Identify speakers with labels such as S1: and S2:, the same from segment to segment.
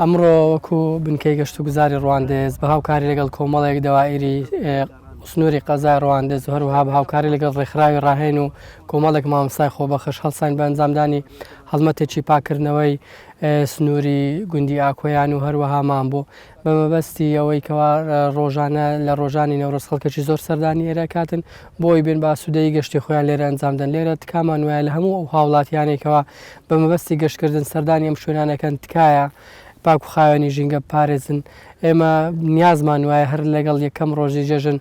S1: ئەمڕۆ وەکو بنکەی گەشت و گوزاری ڕواندز بە هاوکاری لەگەڵ کۆمەڵێک دەوائری سنووری قەزای ڕواندز و هەروەها بە هاوکاری لەگەڵ ڕێکخراوی ڕاهێن و کۆمەڵێک مامۆستای خۆبەخش هەڵسان بە ئەنجامدانی هەڵمەتێکی پاکردنەوەی سنووری گوندی ئاکۆیان و هەروەها مان بوو بە مەبەستی ئەوەی کەوا ڕۆژانە لە ڕۆژانی نەورۆز خەڵکەکی زۆر سەردانی ئێرە کاتن بۆی بێن با سوودەی گەشتی خۆیان لێرە ئەنجامدەن لێرە تکامان وایە لە هەموو ئەو هاوڵاتیانێکەوە بە مەبەستی گەشتکردن سەردانی ئەم شوێنانەکەن تکایە پاک و خاوێنی ژینگە پارێزن ئێمە نیازمان وایە هەر لەگەڵ یەکەم ڕۆژی جەژن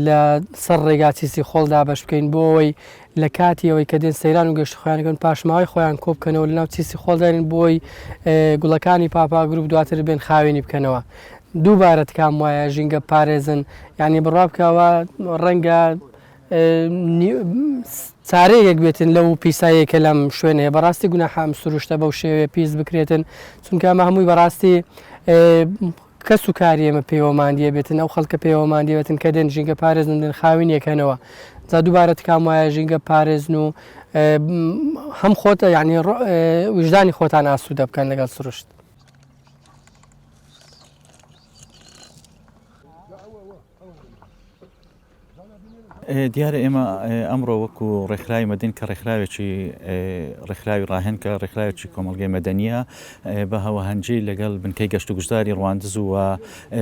S1: لە سەر ڕێگاچیسی خۆڵدا بەش بکەین بۆ ئەوەی لە کاتی ئەوەی کە دێن سەیران و گەشت خۆیانەکەن پاشماوەی خۆیان کۆ بکەنەوە لە ناو چیسی خۆڵدارین بۆی گوڵەکانی پاپاگروپ دواتر بێن خاوێنی بکەنەوە. دووبارە تکام وایە ژینگە پارێزن یعنی بڕوا بکەوە ڕەنگە چارەیەک بێتن لەو پیسایەکە لەم شوێنەیە بەڕاستی گوناحام سروشتە بەو شێوەیە پیس بکرێتن چونکە ئەمە هەمووی بەڕاستی کەس و کاری ئێمە پەیوەماندیە بێتن ئەو خەڵکە پەیوەماندی بێتن کە دێن ژینگە پارێزن دێن خاوین یەکەنەوە جا دووبارە تکام وایە ژینگە پارێزن و هەم خۆتە یعنی وجدانی خۆتان ئاسوودە بکەن لەگەڵ سروشت.
S2: دیارە ئێمە ئەمڕۆ وەکو ڕێکخراوی مەدەنی کە ڕێکخراوێکی ڕێکخراوی ڕاهێن کە ڕێکخراوێکی کۆمەڵگەی مەدەنیە بە هەوەهەنجی لەگەڵ بنکەی گەشت و گوزاری ڕواندز و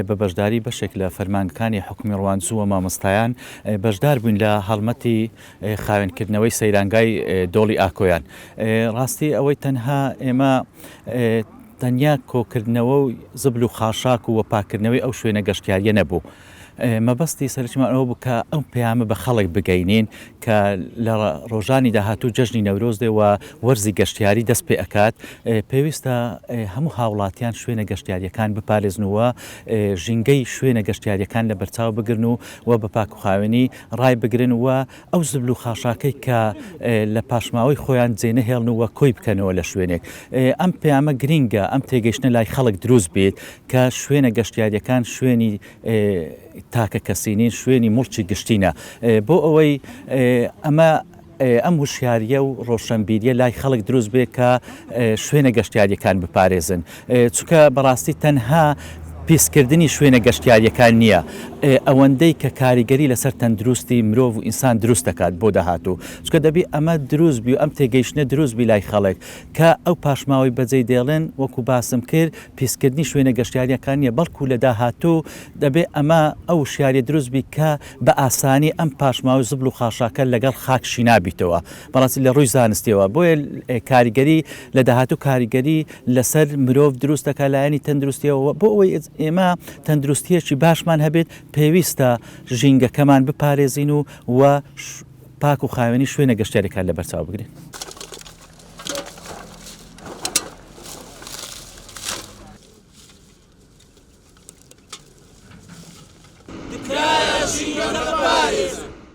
S2: بە بەشداری بەشێک لە فەرمانەکانی حکومی ڕواندز و مامۆستایان بەشدار بووین لە هەڵمەتی خاوێنکردنەوەی سەیرانگای دۆڵی ئاکۆیان. ڕاستی ئەوەی تەنها ئێمە تەنیا کۆکردنەوە و زبل و خاشاک و وەپاکردنەوەی ئەو شوێنە گەشتیاریە نەبوو. مەبەستی سەرچمان ئەوە بوو کە ئەم پەیامە بە خەڵک بگەینین کە لە ڕۆژانی داهاتوو جەژنی نەورۆز دێەوە وەرزی گەشتیاری دەست پێ ئەکات پێویستە هەموو هاوڵاتیان شوێنە گەشتیاریەکان بپارێزنەوە ژینگەی شوێنە گەشتیاریەکان لە بەرچاو بگرن و بە پاک و خاوێنی ڕای بگرن وە ئەو زبل و خاشاکەی کە لە پاشماوەی خۆیان جێنە هێڵنەوە کۆی بکەنەوە لە شوێنێک. ئەم پەیامە گرینگە ئەم تێگەیشتنە لای خەڵک دروست بێت کە شوێنە گەشتیاریەکان شوێنی تاکە کەسینین شوێنی مڵکی گشتینە بۆ ئەوەی ئەم وشیاریە و ڕۆشنبیریە لای خەڵک دروست بێت کە شوێنە گەشتیاریەکان بپارێزن چونکە بەڕاستی تەنها پیسکردنی شوێنە گەشتیاریەکان نییە ئەوەندەی کە کاریگەری لەسەر تەندروستی مرۆڤ و ئینسان دروست دەکات بۆ داهاتوو چکە دەبی ئەمە دروست بی و ئەم تێگەیشتنە دروست بی لای خەڵک کە ئەو پاشماوەی بەجێی دێڵێن وەکو باسم کرد پیسکردنی شوێنە گەشتیاریەکان نیە بەڵکو لە داهاتوو دەبێ ئەمە ئەو شیارە دروست بی کە بە ئاسانی ئەم پاشماوی زبل و خاشاکە لەگەڵ خاکشی نابیتەوە بەڕاستی لە ڕووی زانستیەوە بۆیە کاریگەری لە داهاتوو کاریگەری لەسەر مرۆڤ دروست دەکات لایەنی تەندروستیەوە بۆ ئەوەی ئێمە تەندروستیەکی باشمان هەبێت پێویستە ژینگەکەمان بپارێزین و پاک و خاوێنی شوێنە گەشتیاریەکان لە بەرچاو بگرین.